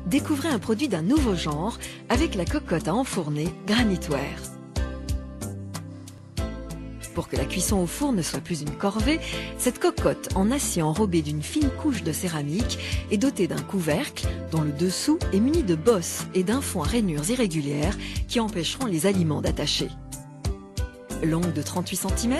découvrez un produit d'un nouveau genre avec la cocotte à enfourner Granitware. Pour que la cuisson au four ne soit plus une corvée, cette cocotte en acier enrobée d'une fine couche de céramique est dotée d'un couvercle dont le dessous est muni de bosses et d'un fond à rainures irrégulières qui empêcheront les aliments d'attacher. Longue de 38 cm,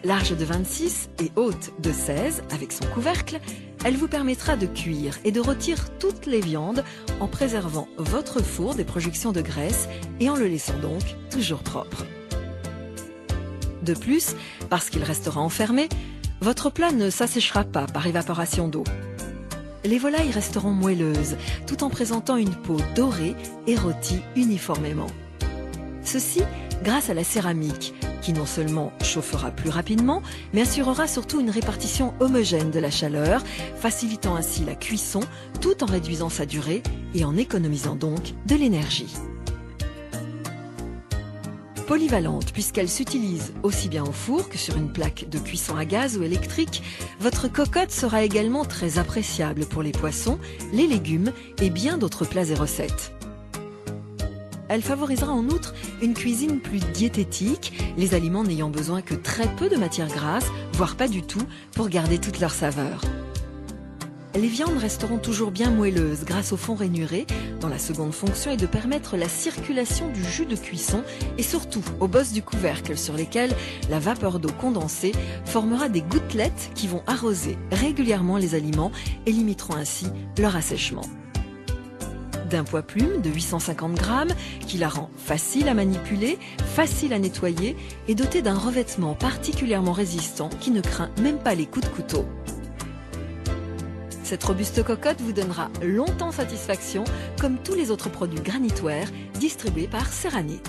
large de 26 et haute de 16 avec son couvercle, elle vous permettra de cuire et de rôtir toutes les viandes en préservant votre four des projections de graisse et en le laissant donc toujours propre. De plus, parce qu'il restera enfermé, votre plat ne s'asséchera pas par évaporation d'eau. Les volailles resteront moelleuses, tout en présentant une peau dorée et rôtie uniformément. Ceci grâce à la céramique, qui non seulement chauffera plus rapidement, mais assurera surtout une répartition homogène de la chaleur, facilitant ainsi la cuisson, tout en réduisant sa durée et en économisant donc de l'énergie. Polyvalente puisqu'elle s'utilise aussi bien au four que sur une plaque de cuisson à gaz ou électrique, votre cocotte sera également très appréciable pour les poissons, les légumes et bien d'autres plats et recettes. Elle favorisera en outre une cuisine plus diététique, les aliments n'ayant besoin que très peu de matière grasse, voire pas du tout, pour garder toute leur saveur. Les viandes resteront toujours bien moelleuses grâce au fond rainuré, dont la seconde fonction est de permettre la circulation du jus de cuisson et surtout aux bosses du couvercle sur lesquelles la vapeur d'eau condensée formera des gouttelettes qui vont arroser régulièrement les aliments et limiteront ainsi leur assèchement. D'un poids plume de 850 grammes qui la rend facile à manipuler, facile à nettoyer et dotée d'un revêtement particulièrement résistant qui ne craint même pas les coups de couteau. Cette robuste cocotte vous donnera longtemps satisfaction comme tous les autres produits Granitware distribués par Ceranit.